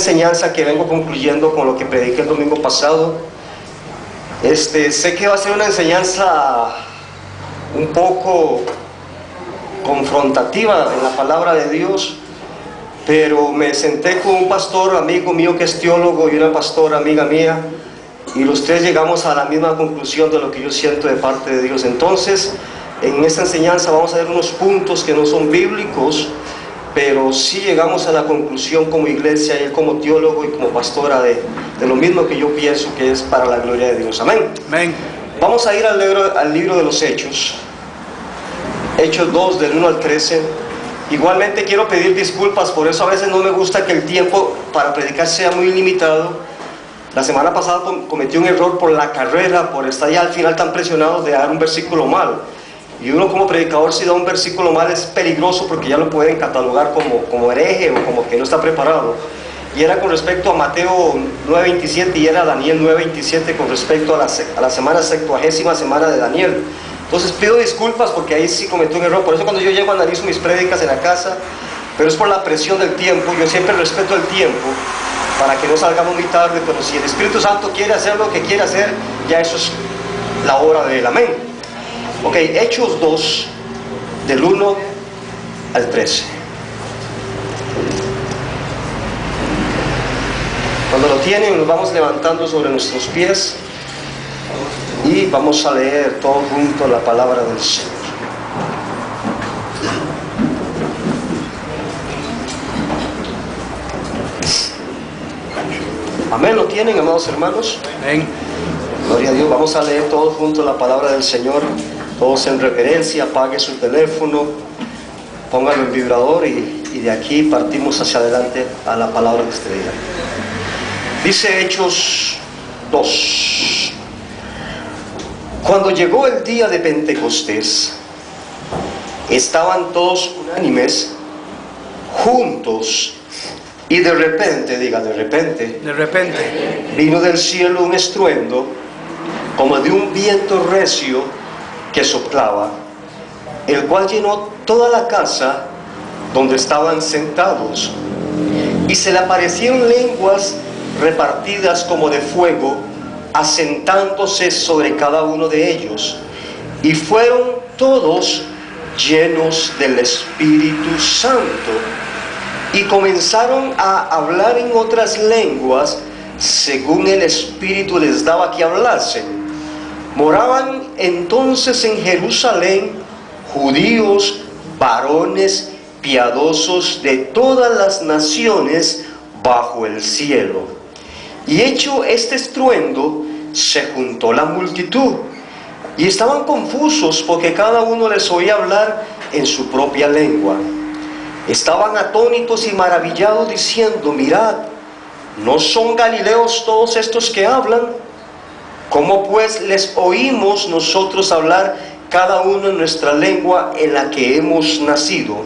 enseñanza que vengo concluyendo con lo que prediqué el domingo pasado. Sé que va a ser una enseñanza un poco confrontativa en la palabra de Dios, pero me senté con un pastor amigo mío que es teólogo y una pastora amiga mía, y los tres llegamos a la misma conclusión de lo que yo siento de parte de Dios. Entonces, en esta enseñanza vamos a ver unos puntos que no son bíblicos, pero sí llegamos a la conclusión como iglesia y él como teólogo y como pastora de lo mismo que yo pienso que es para la gloria de Dios. Amén. Amén. Vamos a ir al libro de los Hechos 2 del 1 al 13. Igualmente quiero pedir disculpas, por eso a veces no me gusta que el tiempo para predicar sea muy limitado. La semana pasada cometí un error por la carrera, por estar ya al final tan presionados de dar un versículo mal. Y uno como predicador, si da un versículo mal, es peligroso porque ya lo pueden catalogar como hereje o como que no está preparado. Y era con respecto a Mateo 9:27 y era Daniel 9:27 con respecto a la semana 60ª semana de Daniel. Entonces pido disculpas porque ahí sí cometí un error. Por eso cuando yo llego analizo mis prédicas en la casa, pero es por la presión del tiempo. Yo siempre respeto el tiempo para que no salgamos muy tarde, pero si el Espíritu Santo quiere hacer lo que quiere hacer, ya eso es la hora del amén. Ok, Hechos 2 del 1 al 13. Cuando lo tienen, nos vamos levantando sobre nuestros pies y vamos a leer todos juntos la palabra del Señor. Amén, ¿lo tienen, amados hermanos? Amén. Gloria a Dios. Vamos a leer todos juntos la palabra del Señor, todos en reverencia. Apague su teléfono, póngalo en vibrador y de aquí partimos hacia adelante a la palabra que usted diga. Dice Hechos 2. Cuando llegó el día de Pentecostés, estaban todos unánimes, juntos, y de repente, diga de repente, vino del cielo un estruendo, como de un viento recio que soplaba, el cual llenó toda la casa donde estaban sentados, y se le aparecieron lenguas repartidas como de fuego, asentándose sobre cada uno de ellos, y fueron todos llenos del Espíritu Santo, y comenzaron a hablar en otras lenguas según el Espíritu les daba que hablasen. Moraban entonces en Jerusalén judíos, varones piadosos de todas las naciones bajo el cielo. Y hecho este estruendo, se juntó la multitud, y estaban confusos porque cada uno les oía hablar en su propia lengua. Estaban atónitos y maravillados diciendo: mirad, ¿no son galileos todos estos que hablan? ¿Cómo pues les oímos nosotros hablar cada uno en nuestra lengua en la que hemos nacido?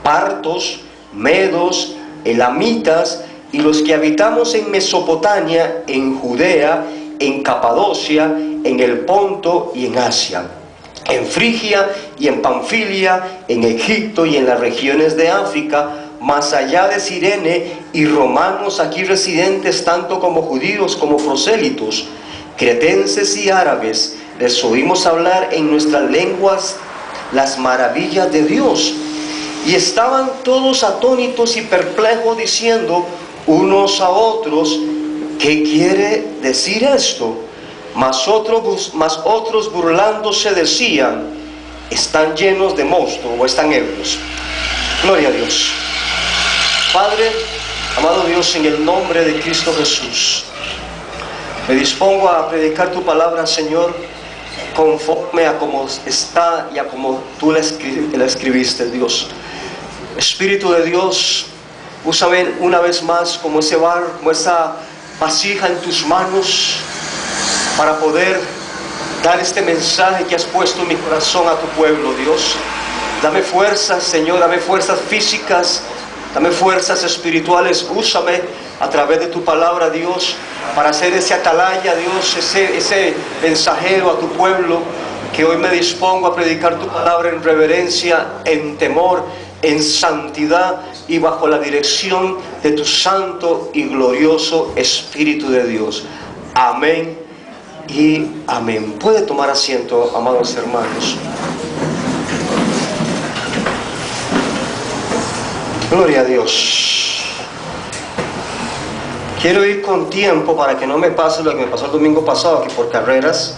Partos, medos, elamitas y los que habitamos en Mesopotamia, en Judea, en Capadocia, en el Ponto y en Asia, en Frigia y en Panfilia, en Egipto y en las regiones de África, más allá de Cirene, y romanos aquí residentes, tanto como judíos como prosélitos, cretenses y árabes, les oímos hablar en nuestras lenguas las maravillas de Dios. Y estaban todos atónitos y perplejos, diciendo unos a otros: ¿qué quiere decir esto? Mas otros burlándose decían: están llenos de mosto, o están ebrios. Gloria a Dios. Padre, amado Dios, en el nombre de Cristo Jesús, me dispongo a predicar tu palabra, Señor, conforme a como está y a como tú la escribiste, Dios. Espíritu de Dios, úsame una vez más como ese barro, como esa vasija en tus manos, para poder dar este mensaje que has puesto en mi corazón a tu pueblo, Dios. Dame fuerzas, Señor, dame fuerzas físicas, dame fuerzas espirituales. Úsame a través de tu palabra, Dios, para ser ese atalaya, Dios, ese mensajero a tu pueblo, que hoy me dispongo a predicar tu palabra en reverencia, en temor, en santidad, y bajo la dirección de tu santo y glorioso Espíritu de Dios. Amén y amén. Puede tomar asiento, amados hermanos. Gloria a Dios. Quiero ir con tiempo para que no me pase lo que me pasó el domingo pasado, que por carreras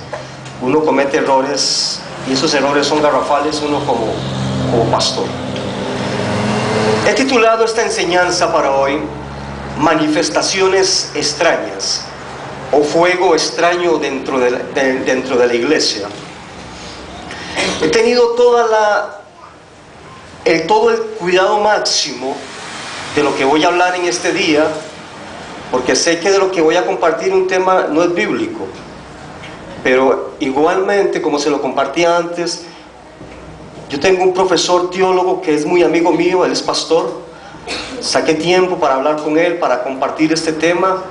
uno comete errores y esos errores son garrafales, uno como pastor. He titulado esta enseñanza para hoy Manifestaciones extrañas o fuego extraño dentro de la iglesia. He tenido todo el cuidado máximo de lo que voy a hablar en este día, porque sé que de lo que voy a compartir un tema no es bíblico, pero igualmente, como se lo compartí antes, yo tengo un profesor teólogo que es muy amigo mío, él es pastor. Saqué tiempo para hablar con él, para compartir este tema.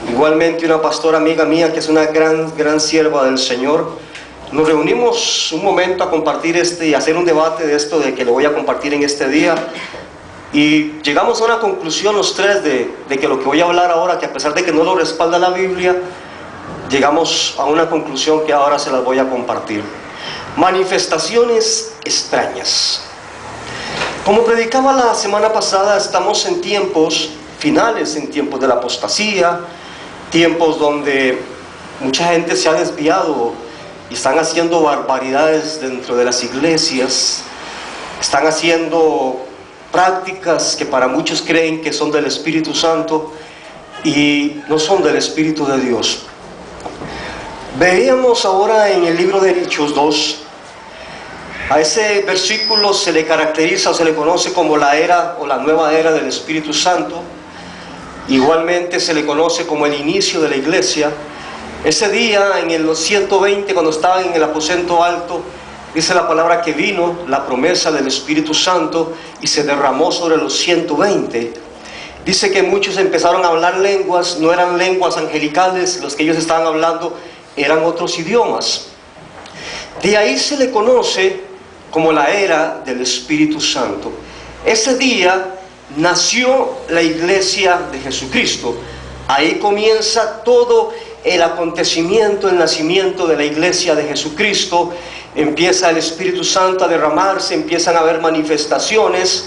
Igualmente una pastora amiga mía que es una gran sierva del Señor. Nos reunimos un momento a compartir y hacer un debate de esto de que le voy a compartir en este día. Y llegamos a una conclusión los tres de que lo que voy a hablar ahora, que a pesar de que no lo respalda la Biblia, llegamos a una conclusión que ahora se las voy a compartir. Manifestaciones extrañas. Como predicaba la semana pasada, estamos en tiempos finales, en tiempos de la apostasía, tiempos donde mucha gente se ha desviado y están haciendo barbaridades dentro de las iglesias, están haciendo prácticas que para muchos creen que son del Espíritu Santo y no son del Espíritu de Dios. Veíamos ahora en el libro de Hechos 2, a ese versículo se le caracteriza o se le conoce como la era o la nueva era del Espíritu Santo. Igualmente se le conoce como el inicio de la iglesia. Ese día en el 120, cuando estaban en el aposento alto, dice la palabra que vino la promesa del Espíritu Santo y se derramó sobre los 120. Dice que muchos empezaron a hablar lenguas, no eran lenguas angelicales, los que ellos estaban hablando eran otros idiomas. De ahí se le conoce como la era del Espíritu Santo. Ese día nació la iglesia de Jesucristo. Ahí comienza todo el acontecimiento, el nacimiento de la iglesia de Jesucristo. Empieza el Espíritu Santo a derramarse, empiezan a haber manifestaciones.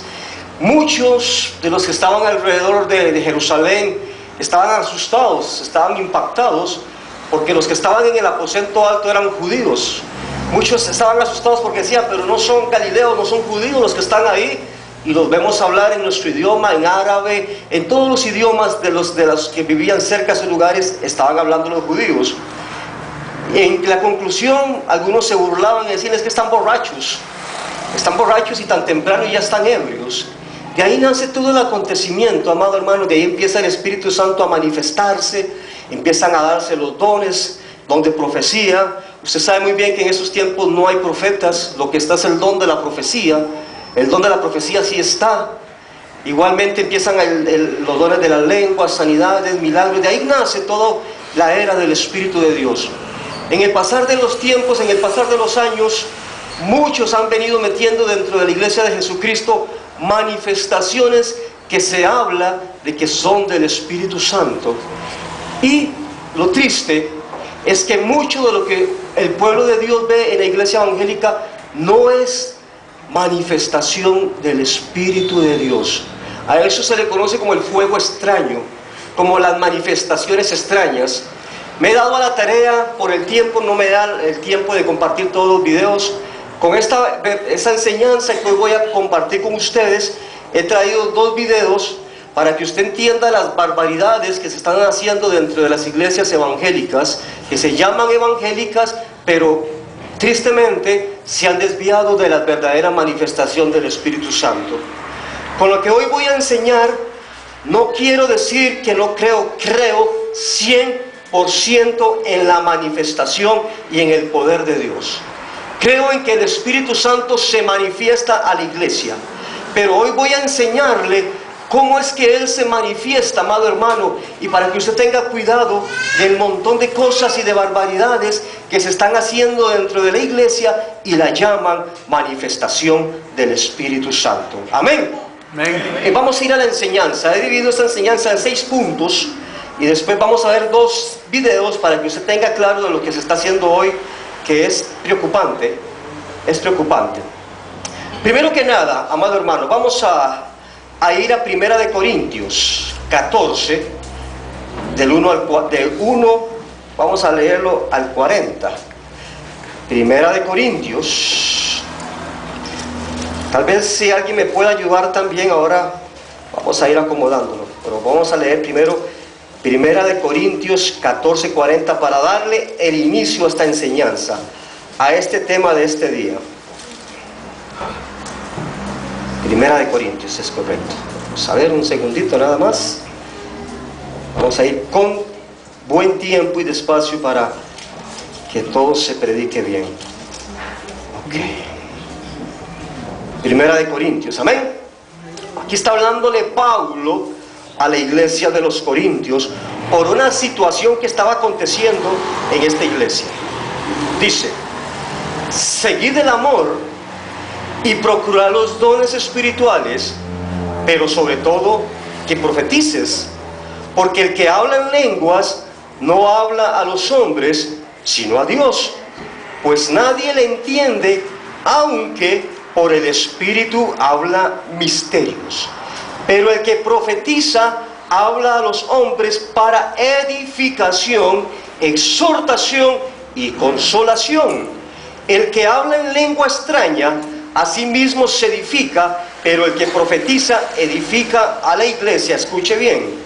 Muchos de los que estaban alrededor de Jerusalén estaban asustados, estaban impactados, porque los que estaban en el aposento alto eran judíos. Muchos estaban asustados porque decían, pero no son galileos, no son judíos los que están ahí. Y los vemos hablar en nuestro idioma, en árabe, en todos los idiomas de los que vivían cerca de esos lugares, estaban hablando los judíos. En la conclusión, algunos se burlaban y decían, es que están borrachos y tan temprano y ya están ebrios. De ahí nace todo el acontecimiento, amado hermano. De ahí empieza el Espíritu Santo a manifestarse, empiezan a darse los dones de profecía. Usted sabe muy bien que en esos tiempos no hay profetas, lo que está es el don de la profecía. El don de la profecía sí está. Igualmente empiezan los dones de las lenguas, sanidades, milagros. De ahí nace toda la era del Espíritu de Dios. En el pasar de los tiempos, en el pasar de los años, muchos han venido metiendo dentro de la iglesia de Jesucristo manifestaciones que se habla de que son del Espíritu Santo. Y lo triste es que mucho de lo que el pueblo de Dios ve en la iglesia evangélica no es manifestación del Espíritu de Dios. A eso se le conoce como el fuego extraño, como las manifestaciones extrañas. Me he dado a la tarea, por el tiempo, no me da el tiempo de compartir todos los videos. Con esta enseñanza que hoy voy a compartir con ustedes, he traído 2 videos para que usted entienda las barbaridades que se están haciendo dentro de las iglesias evangélicas, que se llaman evangélicas, pero tristemente se han desviado de la verdadera manifestación del Espíritu Santo. Con lo que hoy voy a enseñar, no quiero decir que no creo 100% en la manifestación y en el poder de Dios. Creo en que el Espíritu Santo se manifiesta a la iglesia, pero hoy voy a enseñarle cómo es que Él se manifiesta, amado hermano, y para que usted tenga cuidado del montón de cosas y de barbaridades que se están haciendo dentro de la iglesia y la llaman manifestación del Espíritu Santo. Amén. Y vamos a ir a la enseñanza. He dividido esta enseñanza en 6 puntos y después vamos a ver 2 videos para que usted tenga claro de lo que se está haciendo hoy, que es preocupante. Es preocupante. Primero que nada, amado hermano, vamos a ir a 1 de Corintios 14, del 1, vamos a leerlo al 40. 1 de Corintios. Tal vez si alguien me puede ayudar también, ahora vamos a ir acomodándolo, pero vamos a leer primero 1 de Corintios 14, 40 para darle el inicio a esta enseñanza, a este tema de este día. 1 de Corintios, es correcto. Vamos a ver un segundito nada más. Vamos a ir con buen tiempo y despacio para que todo se predique bien. Ok. 1 de Corintios, amén. Aquí está hablándole Pablo a la iglesia de los Corintios por una situación que estaba aconteciendo en esta iglesia. Dice: seguid el amor y procurad los dones espirituales, pero sobre todo que profetices, porque el que habla en lenguas no habla a los hombres, sino a Dios, pues nadie le entiende, aunque por el Espíritu habla misterios. Pero el que profetiza habla a los hombres para edificación, exhortación y consolación. El que habla en lengua extraña a sí mismo se edifica, pero el que profetiza edifica a la iglesia. Escuche bien.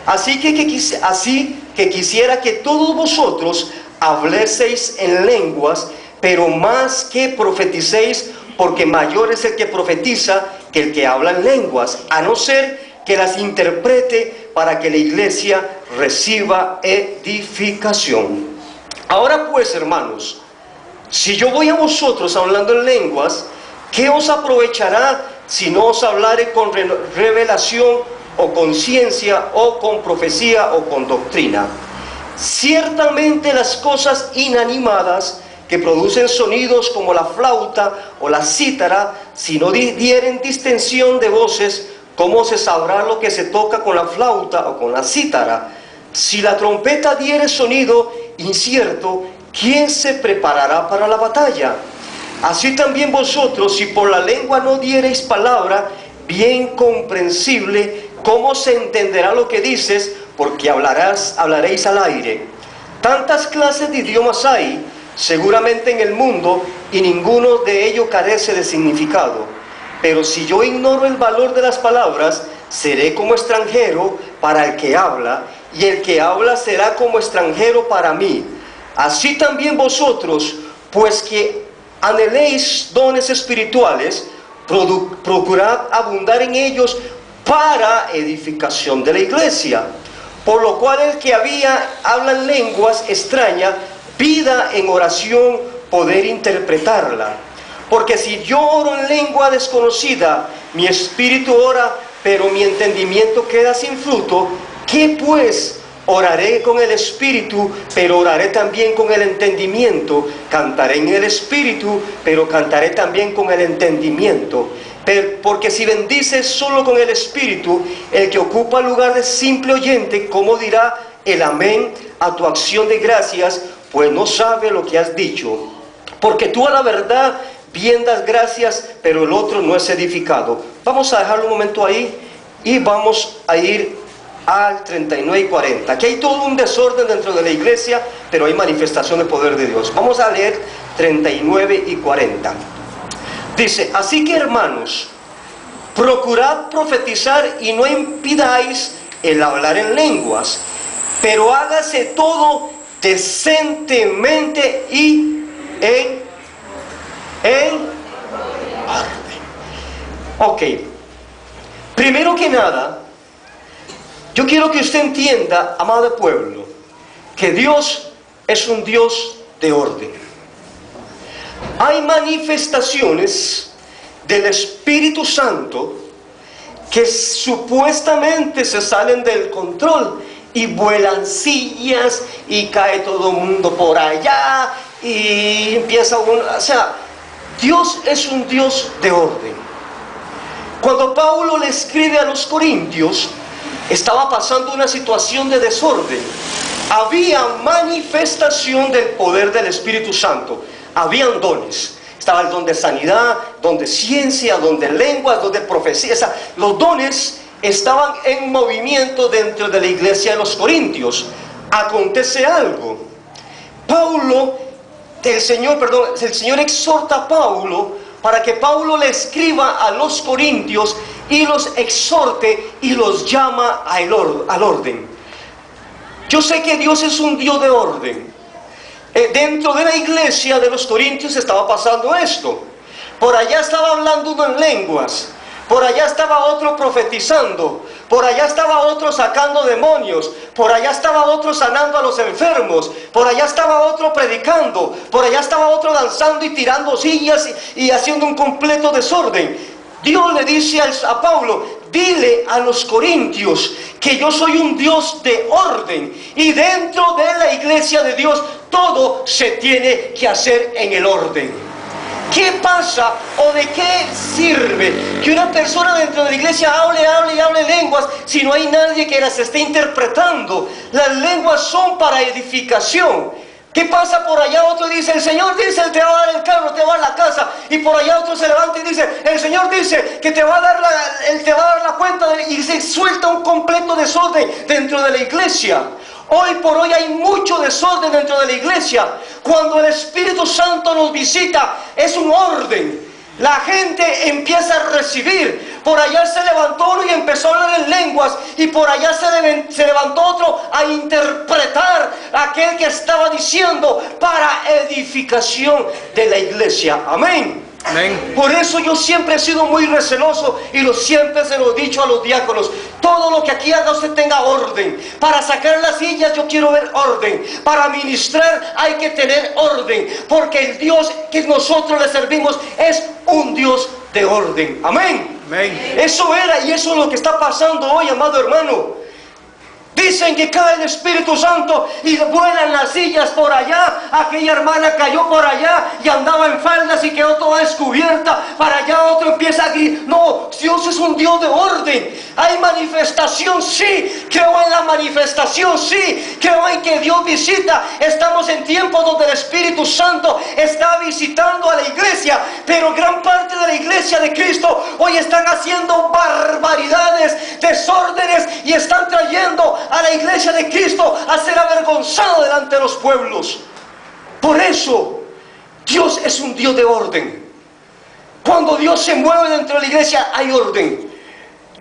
Así que quisiera que todos vosotros hablaseis en lenguas, pero más que profeticéis, porque mayor es el que profetiza que el que habla en lenguas, a no ser que las interprete para que la iglesia reciba edificación. Ahora pues, hermanos, si yo voy a vosotros hablando en lenguas, ¿qué os aprovechará si no os hablare con revelación o con ciencia o con profecía o con doctrina? Ciertamente las cosas inanimadas que producen sonidos como la flauta o la cítara, si no dieren distensión de voces, ¿cómo se sabrá lo que se toca con la flauta o con la cítara? Si la trompeta diere sonido incierto, ¿quién se preparará para la batalla? Así también vosotros, si por la lengua no diereis palabra bien comprensible, ¿cómo se entenderá lo que dices? Porque hablaréis al aire. Tantas clases de idiomas hay seguramente en el mundo, y ninguno de ellos carece de significado. Pero si yo ignoro el valor de las palabras, seré como extranjero para el que habla, y el que habla será como extranjero para mí. Así también vosotros, pues que anheléis dones espirituales, procurad abundar en ellos para edificación de la iglesia. Por lo cual el que habla en lenguas extrañas, pida en oración poder interpretarla. Porque si yo oro en lengua desconocida, mi espíritu ora, pero mi entendimiento queda sin fruto, ¿qué pues? Oraré con el espíritu, pero oraré también con el entendimiento. Cantaré en el espíritu, pero cantaré también con el entendimiento. Porque si bendices solo con el espíritu, el que ocupa el lugar de simple oyente, ¿cómo dirá el amén a tu acción de gracias? Pues no sabe lo que has dicho. Porque tú a la verdad bien das gracias, pero el otro no es edificado. Vamos a dejarlo un momento ahí y vamos a ir al 39 y 40. Aquí hay todo un desorden dentro de la iglesia, pero hay manifestación del poder de Dios. Vamos a leer 39 y 40. Dice: así que, hermanos, procurad profetizar y no impidáis el hablar en lenguas, pero hágase todo decentemente y en orden. Ok, primero que nada, yo quiero que usted entienda, amado pueblo, que Dios es un Dios de orden. Hay manifestaciones del Espíritu Santo que supuestamente se salen del control y vuelan sillas y cae todo el mundo por allá y empieza uno, o sea, Dios es un Dios de orden. Cuando Pablo le escribe a los corintios, estaba pasando una situación de desorden. Había manifestación del poder del Espíritu Santo. Habían dones. Estaba el don de sanidad, don de ciencia, don de lenguas, don de profecía. O sea, los dones estaban en movimiento dentro de la iglesia de los corintios. Acontece algo. El Señor exhorta a Pablo para que Pablo le escriba a los corintios y los exhorte y los llama al orden. Yo sé que Dios es un Dios de orden. Dentro de la iglesia de los corintios estaba pasando esto. Por allá estaba hablando uno en lenguas, por allá estaba otro profetizando, por allá estaba otro sacando demonios, por allá estaba otro sanando a los enfermos, por allá estaba otro predicando, por allá estaba otro danzando y tirando sillas y haciendo un completo desorden. Dios le dice a Pablo: dile a los corintios que yo soy un Dios de orden, y dentro de la iglesia de Dios todo se tiene que hacer en el orden. ¿Qué pasa o de qué sirve que una persona dentro de la iglesia hable lenguas si no hay nadie que las esté interpretando? Las lenguas son para edificación. ¿Qué pasa por allá? Otro dice: el Señor dice, Él te va a dar el carro, te va a dar la casa. Y por allá otro se levanta y dice: el Señor dice que te va a dar Él te va a dar la cuenta. Y se suelta un completo desorden dentro de la iglesia. Hoy por hoy hay mucho desorden dentro de la iglesia. Cuando el Espíritu Santo nos visita, es un orden. La gente empieza a recibir. Por allá se levantó uno y empezó a hablar en lenguas. Y por allá se levantó otro a interpretar aquel que estaba diciendo para edificación de la iglesia. Amén. Amén. Por eso yo siempre he sido muy receloso y siempre se lo he dicho a los diáconos: todo lo que aquí haga usted tenga orden. Para sacar las sillas yo quiero ver orden. Para ministrar hay que tener orden, porque el Dios que nosotros le servimos es un Dios de orden. Amén. Amén. Eso era y eso es lo que está pasando hoy, amado hermano. Dicen que cae el Espíritu Santo y vuelan las sillas por allá. Aquella hermana cayó por allá y andaba en faldas y quedó toda descubierta. Para allá otro empieza a gritar. No, Dios es un Dios de orden. Hay manifestación, sí. Creo en la manifestación, sí. Creo en que Dios visita. Estamos en tiempos donde el Espíritu Santo está visitando a la iglesia. Pero gran parte de la iglesia de Cristo hoy están haciendo barbaridades, desórdenes, y están trayendo a la iglesia de Cristo a ser avergonzado delante de los pueblos. Por eso Dios es un Dios de orden. Cuando Dios se mueve dentro de la iglesia hay orden.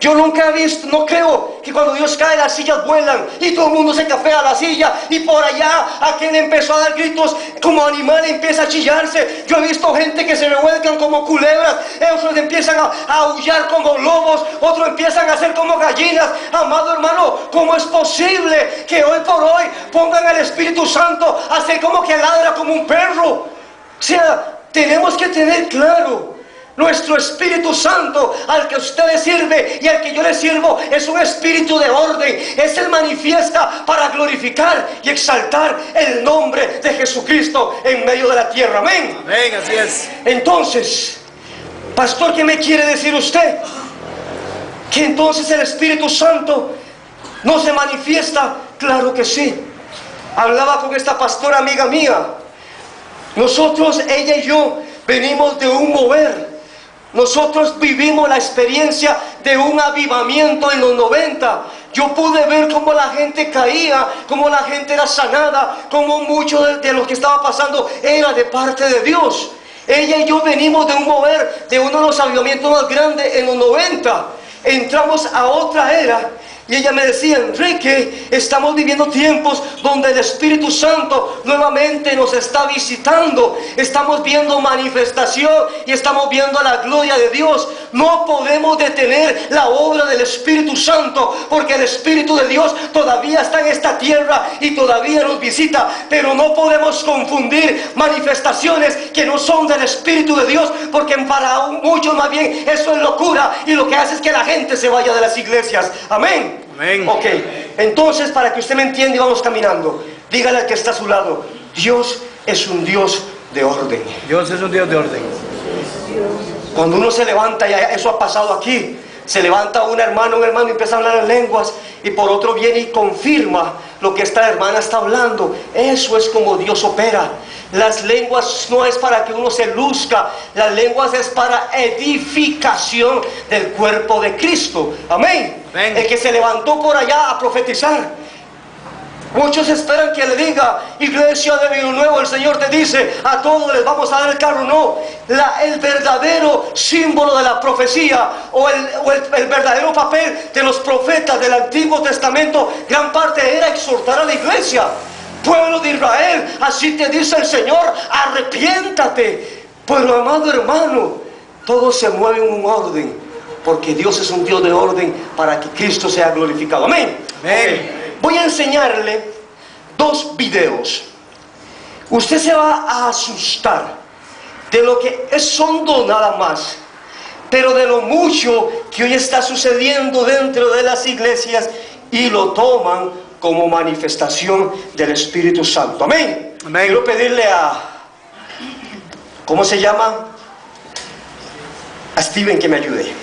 Yo nunca he visto, no creo que cuando Dios cae las sillas vuelan y todo el mundo se cafea a la silla, y por allá aquel empezó a dar gritos como animal, empieza a chillarse. Yo he visto gente que se revuelcan como culebras, otros empiezan a aullar como lobos, otros empiezan a hacer como gallinas. Amado hermano, ¿cómo es posible que hoy por hoy pongan al Espíritu Santo a hacer como que ladra como un perro? O sea, tenemos que tener claro: nuestro Espíritu Santo, al que usted le sirve y al que yo le sirvo, es un espíritu de orden. Es el manifiesta para glorificar y exaltar el nombre de Jesucristo en medio de la tierra. Amén. Amén, así es. Entonces, pastor, ¿qué me quiere decir usted? ¿Que entonces el Espíritu Santo no se manifiesta? Claro que sí. Hablaba con esta pastora amiga mía. Nosotros, ella y yo, venimos de un mover. Nosotros vivimos la experiencia de un avivamiento en los 90. Yo pude ver cómo la gente caía, cómo la gente era sanada, cómo mucho de lo que estaba pasando era de parte de Dios. Ella y yo venimos de un mover, de uno de los avivamientos más grandes en los 90. Entramos a otra era. Y ella me decía: Enrique, estamos viviendo tiempos donde el Espíritu Santo nuevamente nos está visitando. Estamos viendo manifestación y estamos viendo la gloria de Dios. No podemos detener la obra del Espíritu Santo, porque el Espíritu de Dios todavía está en esta tierra y todavía nos visita. Pero no podemos confundir manifestaciones que no son del Espíritu de Dios, porque para muchos más bien eso es locura, y lo que hace es que la gente se vaya de las iglesias. Amén. Amén. Ok, entonces, para que usted me entienda y vamos caminando, dígale al que está a su lado: Dios es un Dios de orden. Dios es un Dios de orden. Cuando uno se levanta, y eso ha pasado aquí, se levanta un hermano y empieza a hablar en lenguas, y por otro viene y confirma lo que esta hermana está hablando. Eso es como Dios opera. Las lenguas no es para que uno se luzca, las lenguas es para edificación del cuerpo de Cristo. Amén. Amén. El que se levantó por allá a profetizar, muchos esperan que le diga: iglesia de Vino Nuevo, el Señor te dice, a todos les vamos a dar el carro. No, el verdadero símbolo de la profecía o el verdadero papel de los profetas del Antiguo Testamento, gran parte era exhortar a la iglesia. Pueblo de Israel, así te dice el Señor, arrepiéntate. Pero amado hermano, todo se mueve en un orden, porque Dios es un Dios de orden para que Cristo sea glorificado. Amén. Amén. Okay. Voy a enseñarle 2 videos. Usted se va a asustar de lo que es hondo nada más, pero de lo mucho que hoy está sucediendo dentro de las iglesias y lo toman como manifestación del Espíritu Santo. Amén. Amén. Quiero pedirle ¿cómo se llama? A Steven que me ayude.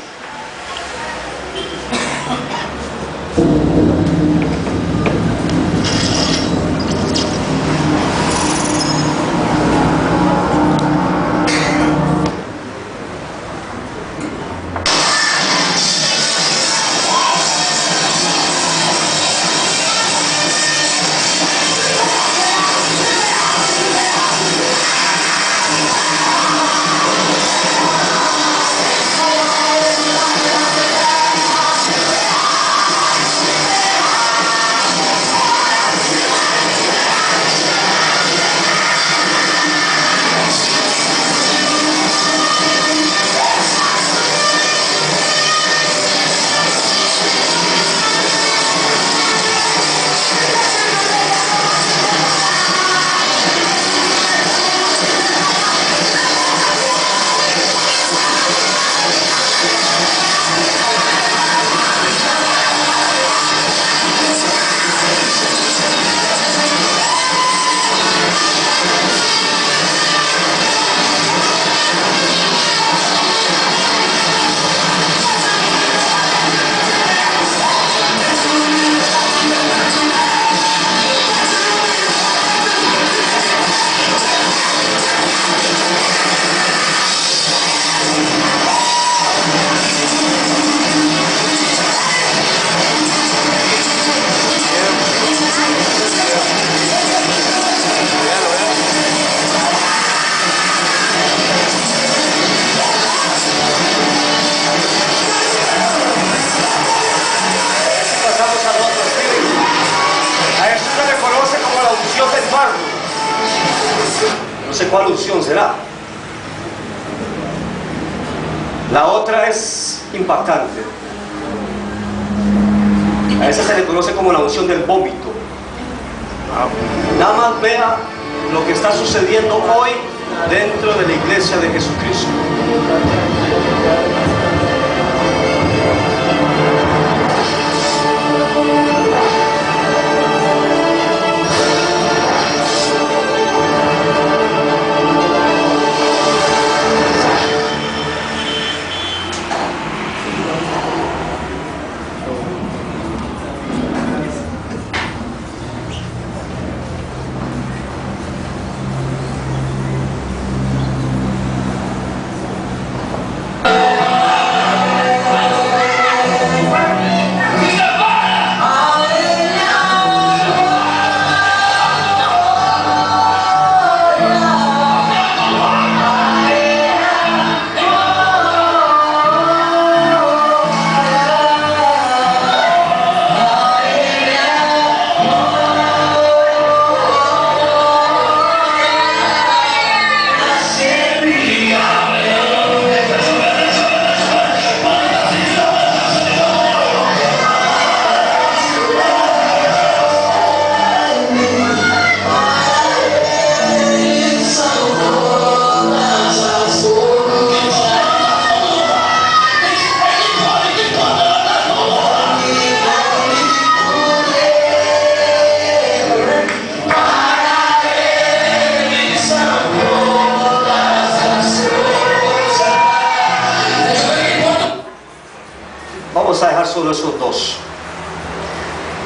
No sé cuál unción será. La otra es impactante. A esa se le conoce como la unción del vómito. Nada más vea lo que está sucediendo hoy dentro de la iglesia de Jesucristo.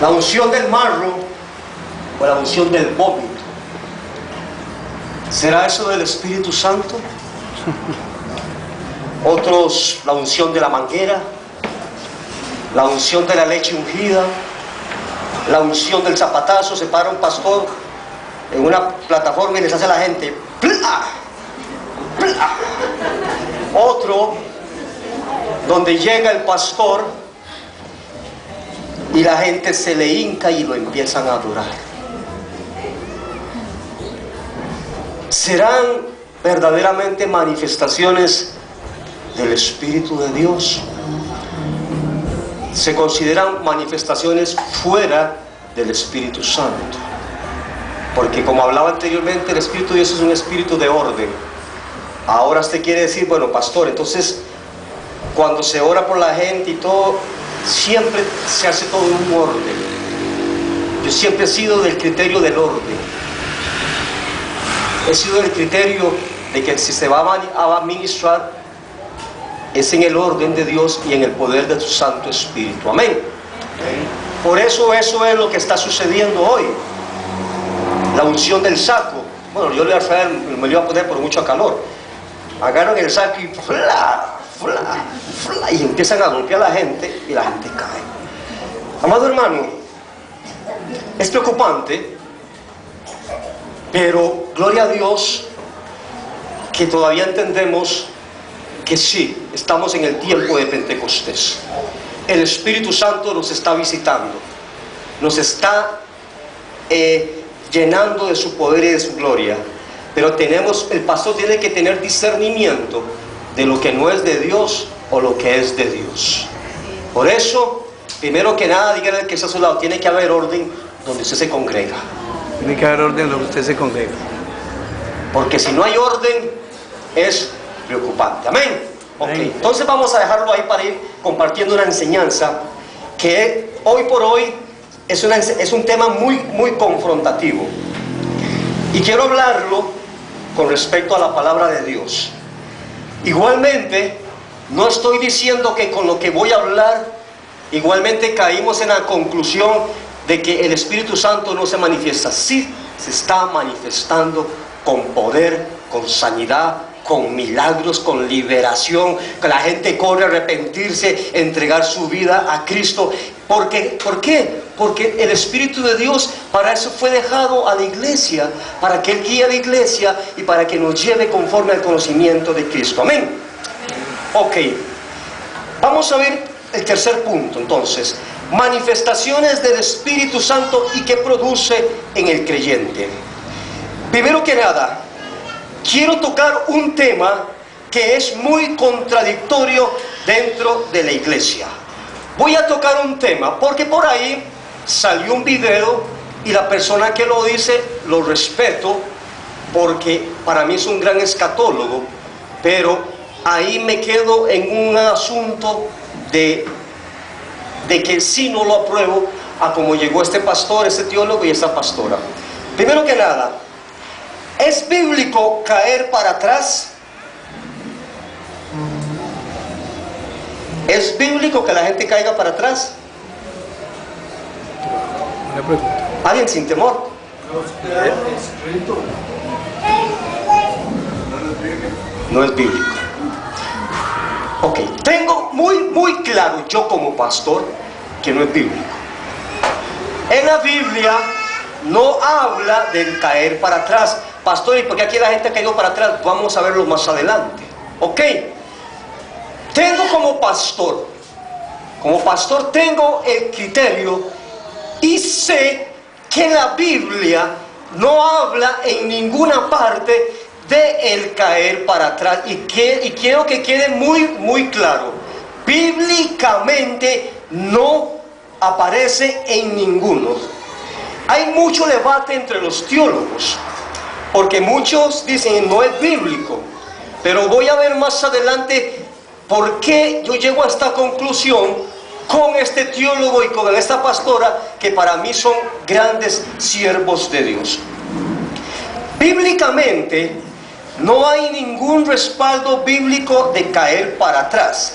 La unción del marro o la unción del vómito. ¿Será eso del Espíritu Santo? Otros, la unción de la manguera, la unción de la leche ungida, la unción del zapatazo. Se para un pastor en una plataforma y les hace a la gente ¡plá! ¡plá! Otro, donde llega el pastor y la gente se le hinca y lo empiezan a adorar. ¿Serán verdaderamente manifestaciones del Espíritu de Dios? Se consideran manifestaciones fuera del Espíritu Santo, porque como hablaba anteriormente, el Espíritu de Dios es un espíritu de orden. Ahora usted quiere decir, bueno, pastor, entonces cuando se ora por la gente y todo, siempre se hace todo en un orden. Yo siempre he sido del criterio del orden. He sido del criterio de que si se va a ministrar, es en el orden de Dios y en el poder de su Santo Espíritu. Amén. Por eso es lo que está sucediendo hoy. La unción del saco. Bueno, yo me lo iba a poner por mucho calor. Agarran el saco y ¡fla! ¡fla! ¡fla! Y empiezan a golpear a la gente y la gente cae. Amado hermano, es preocupante, pero gloria a Dios que todavía entendemos que sí, estamos en el tiempo de Pentecostés. El Espíritu Santo nos está visitando, nos está llenando de su poder y de su gloria. Pero el pastor tiene que tener discernimiento de lo que no es de Dios o lo que es de Dios. Por eso, primero que nada, dígale al que está a su lado, tiene que haber orden donde usted se congrega. Tiene que haber orden donde usted se congrega. Porque si no hay orden, es preocupante. Amén. Ok, entonces vamos a dejarlo ahí para ir compartiendo una enseñanza que hoy por hoy es un tema muy confrontativo. Y quiero hablarlo con respecto a la palabra de Dios. Igualmente, no estoy diciendo que con lo que voy a hablar, igualmente caímos en la conclusión de que el Espíritu Santo no se manifiesta. Sí, se está manifestando con poder, con sanidad, con milagros, con liberación, que la gente corre a arrepentirse, entregar su vida a Cristo. ¿Por qué? Porque el Espíritu de Dios para eso fue dejado a la iglesia, para que Él guíe a la iglesia y para que nos lleve conforme al conocimiento de Cristo. Amén. Ok, vamos a ver el tercer punto entonces. Manifestaciones del Espíritu Santo y qué produce en el creyente. Primero que nada, quiero tocar un tema que es muy contradictorio dentro de la iglesia. Voy a tocar un tema porque por ahí salió un video y la persona que lo dice lo respeto porque para mí es un gran escatólogo, pero ahí me quedo en un asunto de que sí no lo apruebo a cómo llegó este pastor, este teólogo y esta pastora. Primero que nada, ¿es bíblico caer para atrás? ¿Es bíblico que la gente caiga para atrás? ¿Alguien sin temor? No es bíblico. Ok, tengo muy claro yo como pastor que no es bíblico. En la Biblia no habla del caer para atrás. Pastor, ¿y por qué aquí la gente ha caído para atrás? Vamos a verlo más adelante. Ok, tengo como pastor tengo el criterio y sé que la Biblia no habla en ninguna parte de el caer para atrás y quiero que quede muy claro. Bíblicamente no aparece en ninguno. Hay mucho debate entre los teólogos porque muchos dicen no es bíblico, pero voy a ver más adelante por qué yo llego a esta conclusión con este teólogo y con esta pastora que para mí son grandes siervos de Dios. Bíblicamente no hay ningún respaldo bíblico de caer para atrás.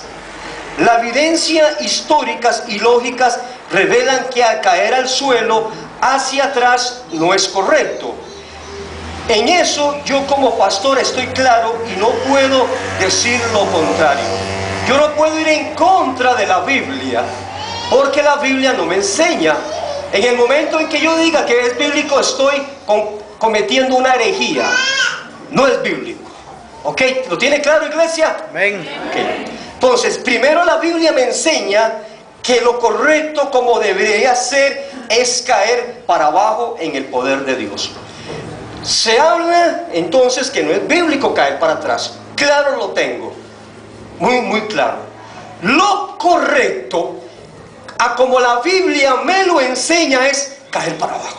La evidencia históricas y lógicas revelan que al caer al suelo hacia atrás no es correcto. En eso yo como pastor estoy claro y no puedo decir lo contrario. Yo no puedo ir en contra de la Biblia, porque la Biblia no me enseña. En el momento en que yo diga que es bíblico, estoy cometiendo una herejía. No es bíblico. ¿Ok? ¿Lo tiene claro, iglesia? Amén. Okay. Entonces, primero la Biblia me enseña que lo correcto, como debería ser, es caer para abajo en el poder de Dios. Se habla entonces que no es bíblico caer para atrás. Claro lo tengo. Muy claro. Lo correcto, a como la Biblia me lo enseña, es caer para abajo.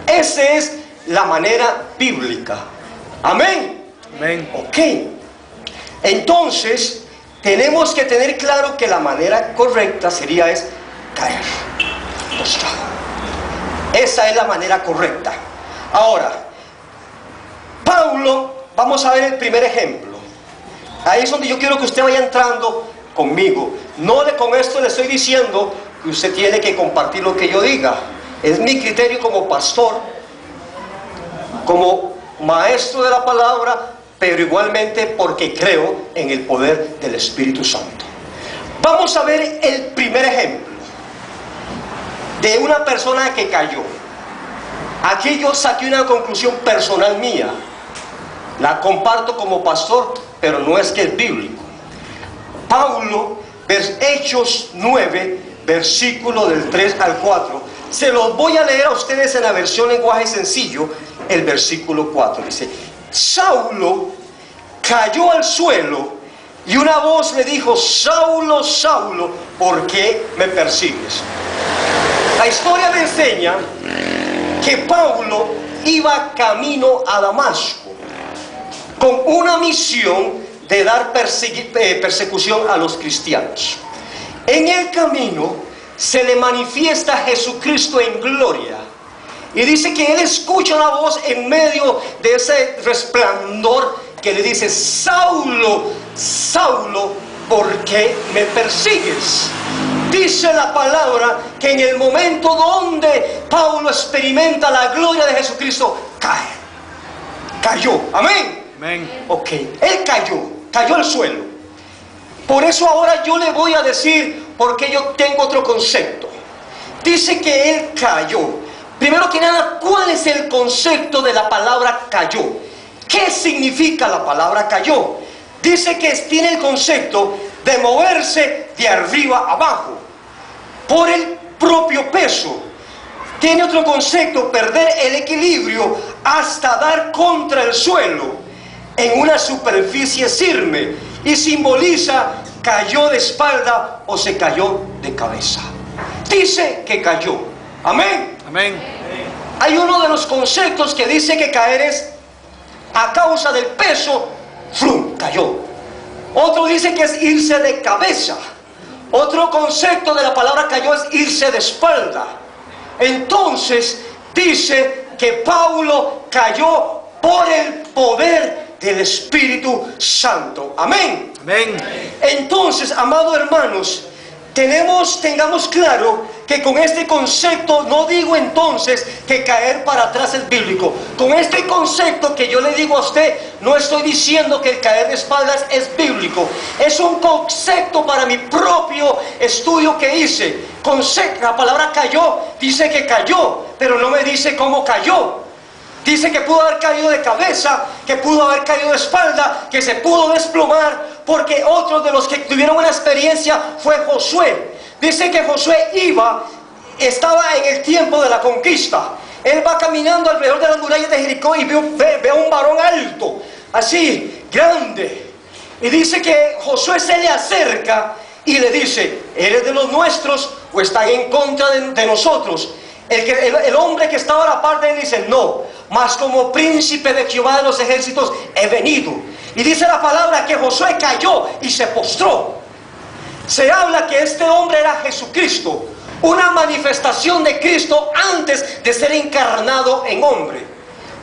Esa es la manera bíblica. Amén. Amén. Ok. Entonces, tenemos que tener claro que la manera correcta sería caer postrado. Esa es la manera correcta. Ahora, Pablo, vamos a ver el primer ejemplo. Ahí es donde yo quiero que usted vaya entrando conmigo. Con esto le estoy diciendo que usted tiene que compartir lo que yo diga. Es mi criterio como pastor, como maestro de la palabra, pero igualmente porque creo en el poder del Espíritu Santo. Vamos a ver el primer ejemplo de una persona que cayó. Aquí yo saqué una conclusión personal mía. La comparto como pastor, pero no es que es bíblico. Pablo, Hechos 9, versículo del 3 al 4. Se los voy a leer a ustedes en la versión lenguaje sencillo, el versículo 4. Dice: Saulo cayó al suelo y una voz le dijo: Saulo, Saulo, ¿por qué me persigues? La historia me enseña que Pablo iba camino a Damasco con una misión de dar persecución a los cristianos. En el camino se le manifiesta Jesucristo en gloria y dice que él escucha una voz en medio de ese resplandor que le dice: Saulo, Saulo, ¿por qué me persigues? Dice la palabra que en el momento donde Pablo experimenta la gloria de Jesucristo, cayó. Amén. Amén. Ok, él cayó al suelo. Por eso ahora yo le voy a decir, porque yo tengo otro concepto. Dice que él cayó. Primero que nada, ¿cuál es el concepto de la palabra cayó? ¿Qué significa la palabra cayó? Dice que tiene el concepto de moverse de arriba abajo por el propio peso. Tiene otro concepto: perder el equilibrio hasta dar contra el suelo en una superficie firme, y simboliza cayó de espalda o se cayó de cabeza. Dice que cayó. Amén. Amén. Hay uno de los conceptos que dice que caer es a causa del peso, ¡flum!, cayó. Otro dice que es irse de cabeza. Otro concepto de la palabra cayó es irse de espalda. Entonces dice que Pablo cayó por el poder del Espíritu Santo. Amén. Amén. Entonces, amados hermanos, tengamos claro que con este concepto no digo entonces que caer para atrás es bíblico. Con este concepto que yo le digo a usted, no estoy diciendo que el caer de espaldas es bíblico. Es un concepto para mi propio estudio que hice. La palabra cayó dice que cayó, pero no me dice cómo cayó. Dice que pudo haber caído de cabeza, que pudo haber caído de espalda, que se pudo desplomar, porque otros de los que tuvieron una experiencia fue Josué. Dice que Josué estaba en el tiempo de la conquista. Él va caminando alrededor de las murallas de Jericó y ve a un varón alto, así, grande. Y dice que Josué se le acerca y le dice: ¿eres de los nuestros o estás en contra de nosotros? El hombre que estaba a la par de él dice: no, mas como príncipe de Jehová de los ejércitos he venido. Y dice la palabra que Josué cayó y se postró. Se habla que este hombre era Jesucristo, una manifestación de Cristo antes de ser encarnado en hombre.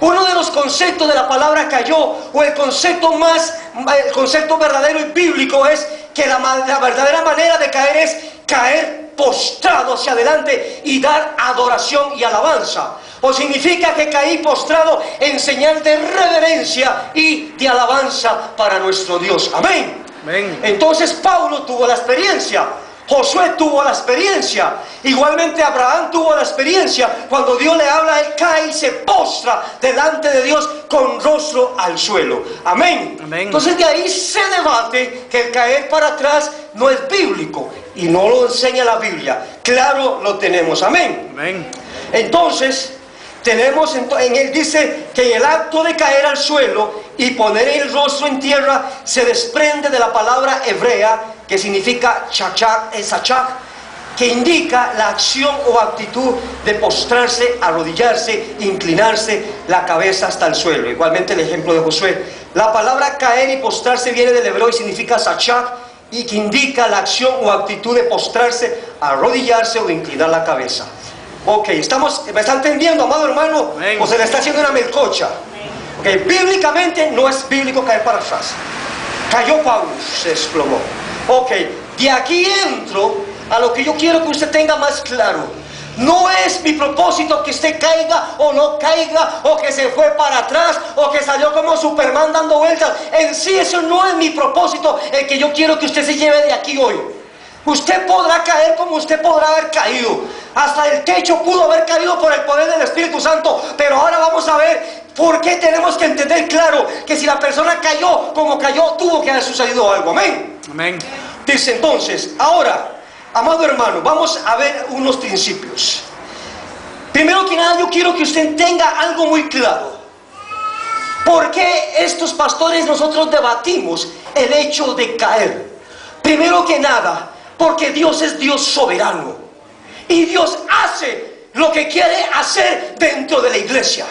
Uno de los conceptos de la palabra cayó, o el concepto verdadero y bíblico, es que la verdadera manera de caer es caer postrado hacia adelante y dar adoración y alabanza. O significa que caí postrado en señal de reverencia y de alabanza para nuestro Dios. Amén. Amén. Entonces Pablo tuvo la experiencia, Josué tuvo la experiencia, igualmente Abraham tuvo la experiencia. Cuando Dios le habla, él cae y se postra delante de Dios con rostro al suelo. Amén. Amén. Entonces de ahí se debate que el caer para atrás no es bíblico y no lo enseña la Biblia. Claro, lo tenemos. Amén. Amén. Entonces tenemos, en él dice que en el acto de caer al suelo y poner el rostro en tierra se desprende de la palabra hebrea que significa chachak, que indica la acción o actitud de postrarse, arrodillarse, inclinarse la cabeza hasta el suelo. Igualmente el ejemplo de Josué. La palabra caer y postrarse viene del hebreo y significa sachak, y que indica la acción o actitud de postrarse, arrodillarse o inclinar la cabeza. Ok, ¿me está entendiendo, amado hermano? Amén. O se le está haciendo una melcocha. Ok, bíblicamente no es bíblico caer para atrás. Cayó Pablo, se desplomó. Ok, de aquí entro a lo que yo quiero que usted tenga más claro. No es mi propósito que usted caiga o no caiga, o que se fue para atrás, o que salió como Superman dando vueltas. En sí eso no es mi propósito, el que yo quiero que usted se lleve de aquí hoy. Usted podrá caer como usted podrá haber caído. Hasta el techo pudo haber caído por el poder del Espíritu Santo. Pero ahora vamos a ver por qué tenemos que entender claro que si la persona cayó como cayó, tuvo que haber sucedido algo. Amén. Amén. Dice entonces, ahora, amado hermano, vamos a ver unos principios. Primero que nada, yo quiero que usted tenga algo muy claro. ¿Por qué estos pastores nosotros debatimos el hecho de caer? Primero que nada, porque Dios es Dios soberano. Y Dios hace lo que quiere hacer dentro de la iglesia.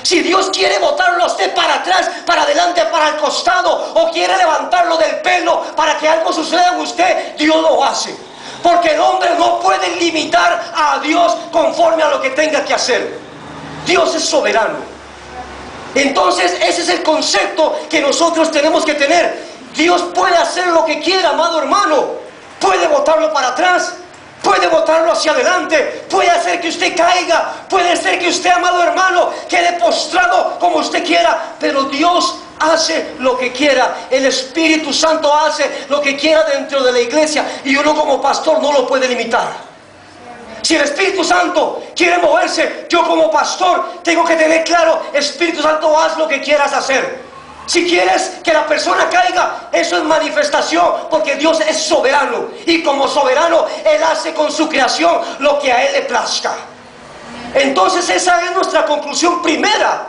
Si Dios quiere botarlo a usted para atrás, para adelante, para el costado, o quiere levantarlo del pelo para que algo suceda en usted, Dios lo hace. Porque el hombre no puede limitar a Dios conforme a lo que tenga que hacer. Dios es soberano. Entonces ese es el concepto que nosotros tenemos que tener. Dios puede hacer lo que quiera, amado hermano. Puede botarlo para atrás, puede botarlo hacia adelante, puede hacer que usted caiga, puede ser que usted, amado hermano, quede postrado como usted quiera, pero Dios hace lo que quiera. El Espíritu Santo hace lo que quiera dentro de la iglesia y uno como pastor no lo puede limitar. Si el Espíritu Santo quiere moverse, yo como pastor tengo que tener claro: Espíritu Santo, haz lo que quieras hacer. Si quieres que la persona caiga, eso es manifestación, porque Dios es soberano. Y como soberano, Él hace con su creación lo que a Él le plazca. Entonces esa es nuestra conclusión primera.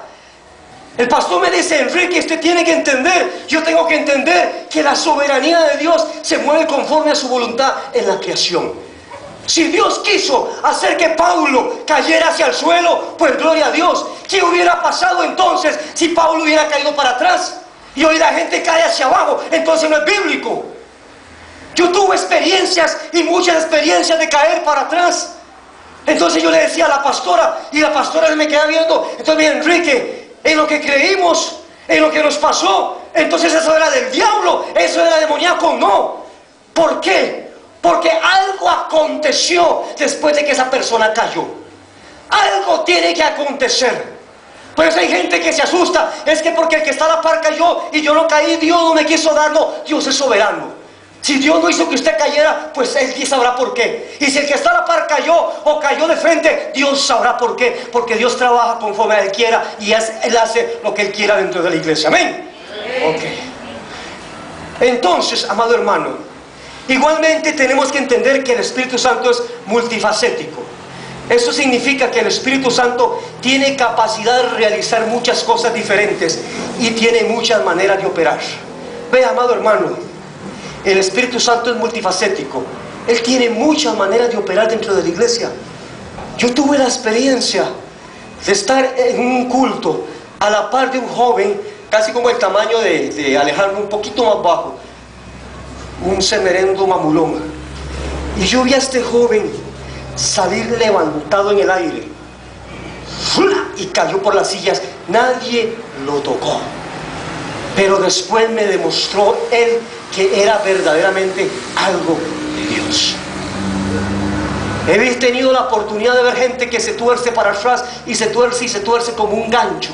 El pastor me dice: Enrique, usted tiene que entender, yo tengo que entender que la soberanía de Dios se mueve conforme a su voluntad en la creación. Si Dios quiso hacer que Pablo cayera hacia el suelo, pues gloria a Dios. ¿Qué hubiera pasado entonces si Pablo hubiera caído para atrás? Y hoy la gente cae hacia abajo, entonces no es bíblico. Yo tuve experiencias y muchas experiencias de caer para atrás. Entonces yo le decía a la pastora, y la pastora me queda viendo. Entonces me dice: Enrique, en lo que creímos, en lo que nos pasó, entonces eso era del diablo, eso era demoníaco. No. ¿Por qué? Porque algo aconteció después de que esa persona cayó. Algo tiene que acontecer. Por eso hay gente que se asusta. Es que porque el que está a la par cayó y yo no caí, Dios no me quiso dar. No, Dios es soberano. Si Dios no hizo que usted cayera, pues Él sabrá por qué. Y si el que está a la par cayó o cayó de frente, Dios sabrá por qué. Porque Dios trabaja conforme Él quiera y Él hace lo que Él quiera dentro de la iglesia. Amén. Ok. Entonces, amado hermano, igualmente tenemos que entender que el Espíritu Santo es multifacético. Eso significa que el Espíritu Santo tiene capacidad de realizar muchas cosas diferentes y tiene muchas maneras de operar. Ve, amado hermano, el Espíritu Santo es multifacético. Él tiene muchas maneras de operar dentro de la iglesia. Yo tuve la experiencia de estar en un culto a la par de un joven, casi como el tamaño de Alejandro, un poquito más bajo, un semerendo mamulón. Y yo vi a este joven salir levantado en el aire y cayó por las sillas. Nadie lo tocó, pero después me demostró él que era verdaderamente algo de Dios. He tenido la oportunidad de ver gente que se tuerce para atrás y se tuerce como un gancho.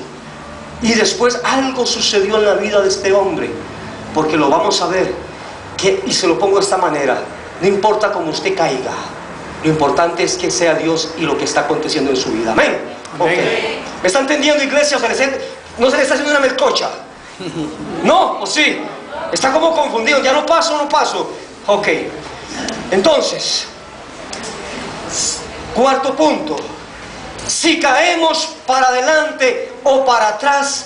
Y después algo sucedió en la vida de este hombre, porque lo vamos a ver, y se lo pongo de esta manera: no importa cómo usted caiga, lo importante es que sea Dios y lo que está aconteciendo en su vida. Amén. Okay. ¿Me está entendiendo, iglesia? ¿No se le está haciendo una melcocha? ¿No? ¿O sí? Está como confundido. ¿Ya no paso o no paso? Ok. Entonces, cuarto punto: si caemos para adelante o para atrás,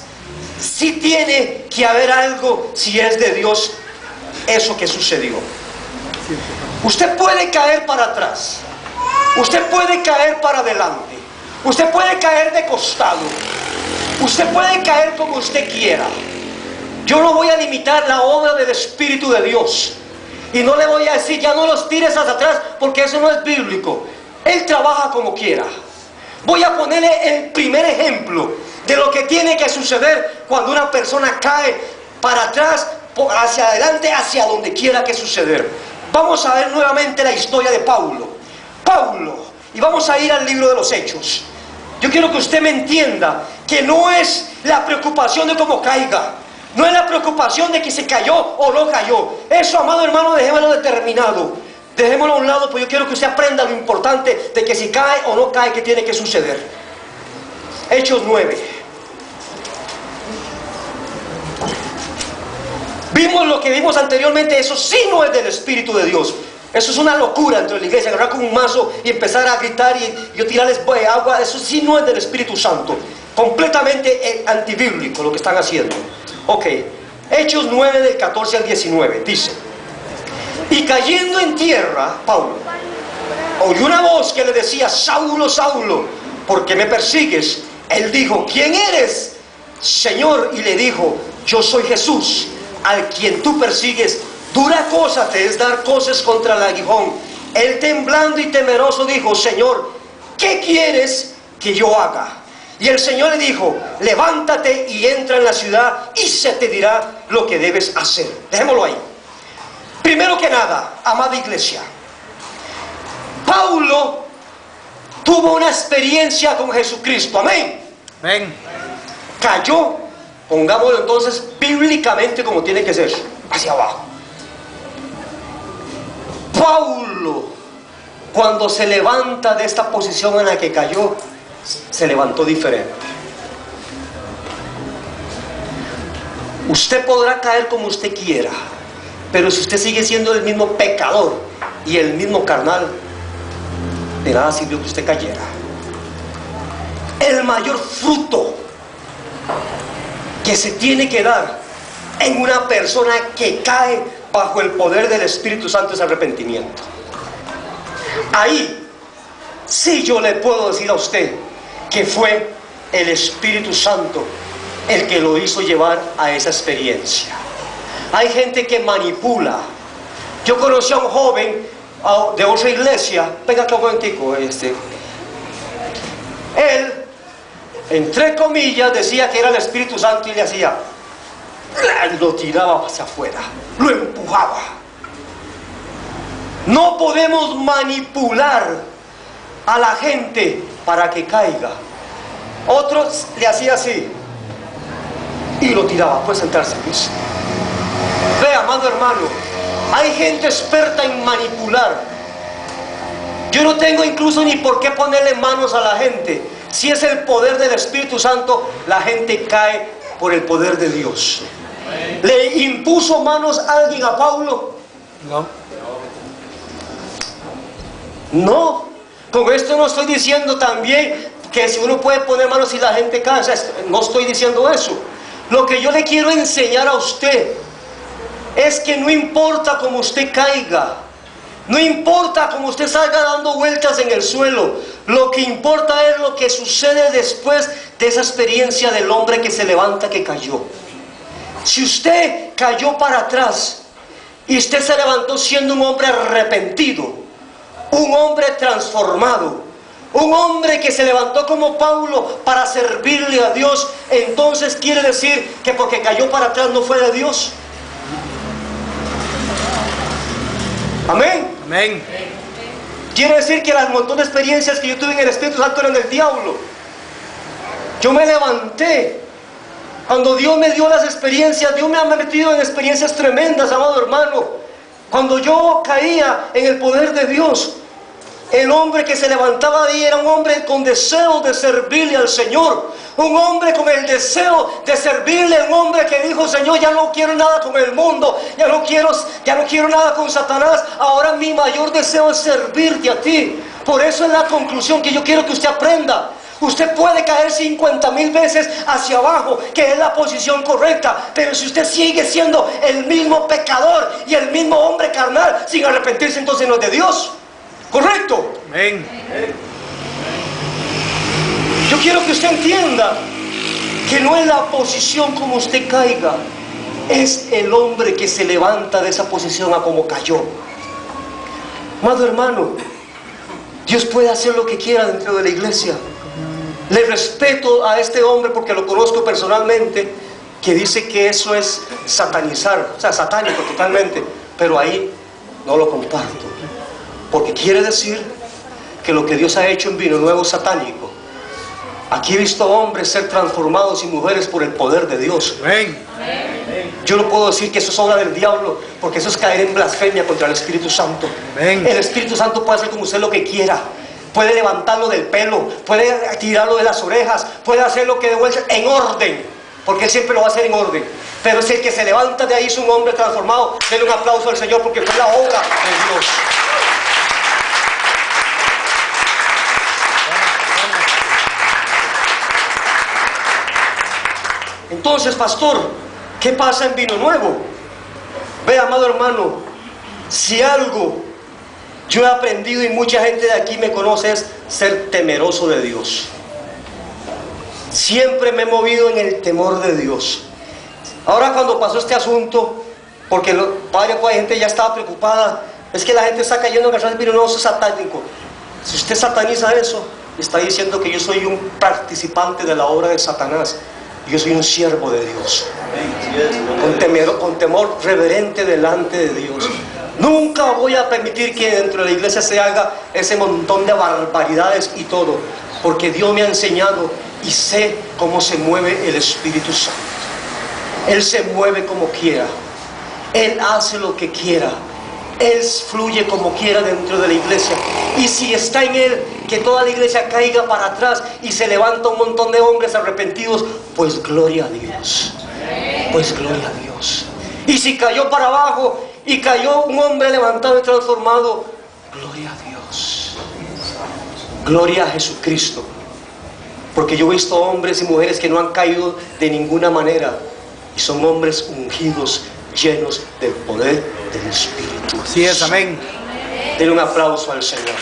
sí tiene que haber algo, si es de Dios, eso que sucedió. Usted puede caer para atrás, usted puede caer para adelante, usted puede caer de costado, usted puede caer como usted quiera. Yo no voy a limitar la obra del Espíritu de Dios, y no le voy a decir ya no los tires hacia atrás, porque eso no es bíblico. Él trabaja como quiera. Voy a ponerle el primer ejemplo de lo que tiene que suceder cuando una persona cae para atrás, hacia adelante, hacia donde quiera que suceder. Vamos a ver nuevamente la historia de Pablo, y vamos a ir al libro de los Hechos. Yo quiero que usted me entienda que no es la preocupación de cómo caiga, no es la preocupación de que se cayó o no cayó. Eso, amado hermano, dejémoslo determinado, dejémoslo a un lado, pues yo quiero que usted aprenda lo importante de que si cae o no cae, ¿qué tiene que suceder? Hechos 9. Vimos lo que vimos anteriormente. Eso sí no es del Espíritu de Dios. Eso es una locura dentro de la iglesia, agarrar con un mazo y empezar a gritar y yo tirarles agua. Eso sí no es del Espíritu Santo. Completamente antibíblico lo que están haciendo. Ok, Hechos 9 del 14 al 19 dice: y cayendo en tierra, Pablo oyó una voz que le decía: Saulo, Saulo, ¿por qué me persigues? Él dijo: ¿quién eres, Señor? Y le dijo: yo soy Jesús, al quien tú persigues. Dura cosa te es dar cosas contra el aguijón. Él, temblando y temeroso, dijo: Señor, ¿qué quieres que yo haga? Y el Señor le dijo: levántate y entra en la ciudad y se te dirá lo que debes hacer. Dejémoslo ahí. Primero que nada, amada iglesia, Pablo tuvo una experiencia con Jesucristo. Amén. Amén. Cayó, pongámoslo entonces bíblicamente como tiene que ser, hacia abajo. Pablo, cuando se levanta de esta posición en la que cayó, se levantó diferente. Usted podrá caer como usted quiera, pero si usted sigue siendo el mismo pecador y el mismo carnal, de nada sirvió que usted cayera. El mayor fruto que se tiene que dar en una persona que cae bajo el poder del Espíritu Santo es arrepentimiento. Ahí sí yo le puedo decir a usted que fue el Espíritu Santo el que lo hizo llevar a esa experiencia. Hay gente que manipula. Yo conocí a un joven de otra iglesia. Venga acá un momentico. Él, entre comillas, decía que era el Espíritu Santo y le hacía, lo tiraba hacia afuera, lo empujaba. No podemos manipular a la gente para que caiga. Otros le hacía así y lo tiraba. Puede sentarse, Luis. Ve, amado hermano, hay gente experta en manipular. Yo no tengo incluso ni por qué ponerle manos a la gente. Si es el poder del Espíritu Santo, la gente cae por el poder de Dios. ¿Le impuso manos a alguien a Pablo? No. No. Con esto no estoy diciendo también que si uno puede poner manos y la gente cae. O sea, no estoy diciendo eso. Lo que yo le quiero enseñar a usted es que no importa cómo usted caiga, no importa cómo usted salga dando vueltas en el suelo, lo que importa es lo que sucede después de esa experiencia del hombre que se levanta, que cayó. Si usted cayó para atrás y usted se levantó siendo un hombre arrepentido, un hombre transformado, un hombre que se levantó como Pablo para servirle a Dios, entonces quiere decir que porque cayó para atrás no fue de Dios. Amén. Amén. Quiere decir que las montón de experiencias que yo tuve en el Espíritu Santo eran del diablo. Yo me levanté. Cuando Dios me dio las experiencias, Dios me ha metido en experiencias tremendas, amado hermano. Cuando yo caía en el poder de Dios, el hombre que se levantaba de ahí era un hombre con deseo de servirle al Señor. Un hombre con el deseo de servirle. Un hombre que dijo: Señor, ya no quiero nada con el mundo. Ya no quiero nada con Satanás. Ahora mi mayor deseo es servirte a ti. Por eso es la conclusión que yo quiero que usted aprenda. Usted puede caer 50,000 veces hacia abajo, que es la posición correcta. Pero si usted sigue siendo el mismo pecador y el mismo hombre carnal sin arrepentirse, entonces no es de Dios. ¿Correcto? Amén. Yo quiero que usted entienda que no es la posición como usted caiga, es el hombre que se levanta de esa posición a como cayó. Amado hermano, Dios puede hacer lo que quiera dentro de la iglesia. Le respeto a este hombre porque lo conozco personalmente, que dice que eso es satanizar, o sea, satánico totalmente, pero ahí no lo comparto. Porque quiere decir que lo que Dios ha hecho en Vino Nuevo es satánico. Aquí he visto hombres ser transformados y mujeres por el poder de Dios. Amén. Yo no puedo decir que eso es obra del diablo, porque eso es caer en blasfemia contra el Espíritu Santo. Amén. El Espíritu Santo puede hacer con usted lo que quiera. Puede levantarlo del pelo, puede tirarlo de las orejas, puede hacer lo que devuelve en orden, porque Él siempre lo va a hacer en orden. Pero es el que se levanta de ahí, es un hombre transformado. Denle un aplauso al Señor porque fue la obra de Dios. Entonces, pastor, ¿qué pasa en Vino Nuevo? Ve, amado hermano, si algo yo he aprendido y mucha gente de aquí me conoce es ser temeroso de Dios. Siempre me he movido en el temor de Dios. Ahora cuando pasó este asunto, porque varias gente ya estaba preocupada, es que la gente está cayendo en el Vino Nuevo, eso es satánico. Si usted sataniza eso, está diciendo que yo soy un participante de la obra de Satanás. Yo soy un siervo de Dios, con temor reverente delante de Dios. Nunca voy a permitir que dentro de la iglesia se haga ese montón de barbaridades y todo, porque Dios me ha enseñado y sé cómo se mueve el Espíritu Santo. Él se mueve como quiera, Él hace lo que quiera, Él fluye como quiera dentro de la iglesia. Y si está en Él que toda la iglesia caiga para atrás y se levanta un montón de hombres arrepentidos, pues gloria a Dios, pues gloria a Dios. Y si cayó para abajo y cayó un hombre levantado y transformado, gloria a Dios, gloria a Jesucristo. Porque yo he visto hombres y mujeres que no han caído de ninguna manera, y son hombres ungidos, llenos del poder del Espíritu. Así es, amén. Denle un aplauso al Señor.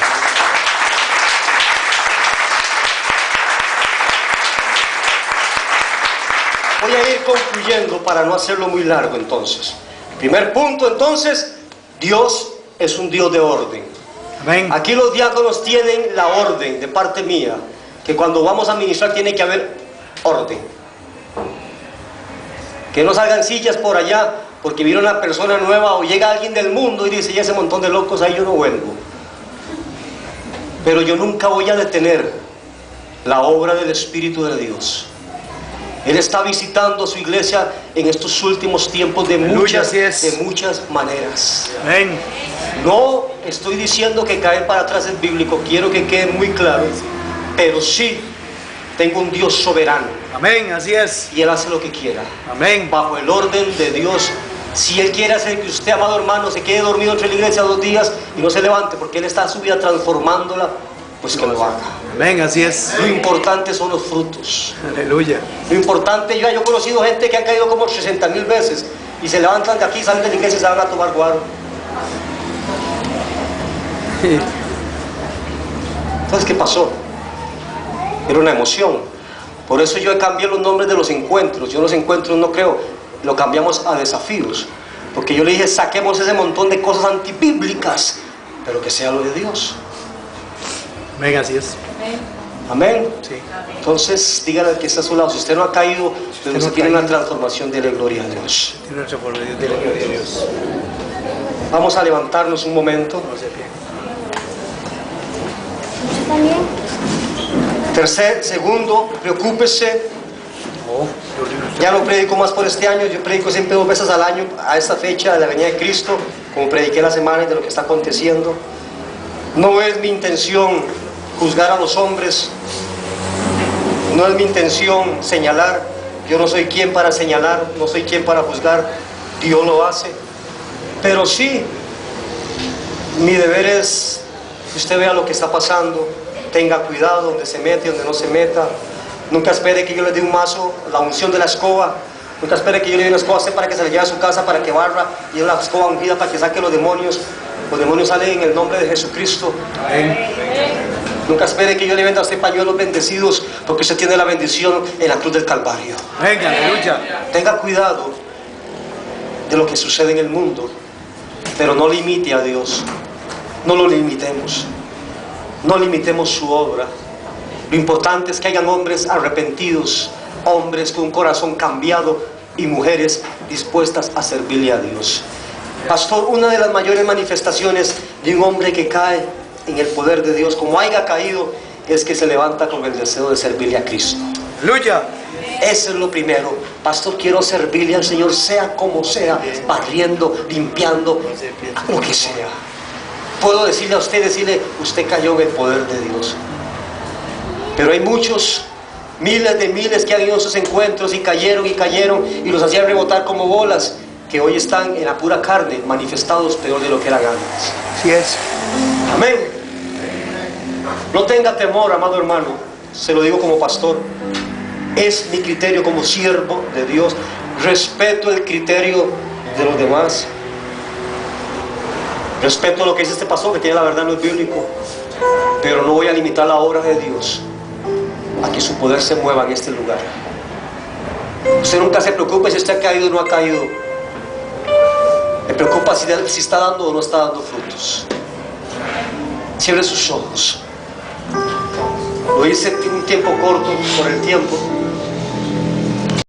Voy a ir concluyendo para no hacerlo muy largo entonces. Primer punto entonces, Dios es un Dios de orden. Amén. Aquí los diáconos tienen la orden de parte mía, que cuando vamos a ministrar tiene que haber orden. Que no salgan sillas por allá porque viene una persona nueva o llega alguien del mundo y dice: ya ese montón de locos ahí yo no vuelvo. Pero yo nunca voy a detener la obra del Espíritu de Dios. Él está visitando su iglesia en estos últimos tiempos de muchas maneras. Amén. No estoy diciendo que caer para atrás es bíblico, quiero que quede muy claro, pero sí tengo un Dios soberano. Amén, así es. Y Él hace lo que quiera. Amén. Bajo el orden de Dios. Si Él quiere hacer que usted, amado hermano, se quede dormido entre la iglesia 2 días y no se levante porque Él está su vida transformándola, pues que lo haga. Amén, así es. Lo importante son los frutos. Aleluya. Lo importante, yo he conocido gente que han caído como 60,000 veces y se levantan de aquí, salen de la iglesia y se van a tomar guaro. Entonces, ¿qué pasó? Era una emoción. Por eso yo he cambiado los nombres de los encuentros. Yo los encuentros no creo, lo cambiamos a desafíos. Porque yo le dije: saquemos ese montón de cosas antibíblicas, pero que sea lo de Dios. Amén, así es. Amén. Sí. Entonces, díganle al que está a su lado: si usted no ha caído, pero usted tiene una transformación, dele gloria a Dios. Tiene nuestra forma de Dios, gloria a Dios. Vamos a levantarnos un momento. Vamos de pie. Segundo, preocúpese. Ya no predico más por este año, yo predico siempre 2 veces al año a esta fecha de la venida de Cristo, como prediqué la semana y de lo que está aconteciendo. No es mi intención juzgar a los hombres, no es mi intención señalar. Yo no soy quien para señalar, no soy quien para juzgar, Dios lo hace. Pero sí, mi deber es que usted vea lo que está pasando, tenga cuidado donde se mete, donde no se meta. Nunca espere que yo le dé un mazo, la unción de la escoba. Nunca espere que yo le dé una escoba a usted para que se le lleve a su casa, para que barra, y la escoba ungida para que saque los demonios. Los demonios salen en el nombre de Jesucristo. Amén. Nunca espere que yo le venda a usted pañuelos bendecidos, porque usted tiene la bendición en la cruz del Calvario. Venga, aleluya. Tenga cuidado de lo que sucede en el mundo, pero no limite a Dios. No lo limitemos. No limitemos su obra. Lo importante es que hayan hombres arrepentidos, hombres con un corazón cambiado y mujeres dispuestas a servirle a Dios. Pastor, una de las mayores manifestaciones de un hombre que cae en el poder de Dios, como haya caído, es que se levanta con el deseo de servirle a Cristo. Aleluya. Eso es lo primero. Pastor, quiero servirle al Señor, sea como sea, barriendo, limpiando, lo que sea. Puedo decirle a usted, usted cayó en el poder de Dios. Pero hay muchos, miles de miles que han ido a esos encuentros y cayeron y los hacían rebotar como bolas, que hoy están en la pura carne, manifestados peor de lo que eran antes. Así es. Amén. No tenga temor, amado hermano, se lo digo como pastor. Es mi criterio como siervo de Dios. Respeto el criterio de los demás. Respeto lo que dice este pastor, que tiene la verdad, no es bíblico. Pero no voy a limitar la obra de Dios a que su poder se mueva en este lugar. Usted nunca se preocupe si usted ha caído o no ha caído. Me preocupa si está dando o no está dando frutos. Cierre sus ojos. Lo hice en un tiempo corto por el tiempo.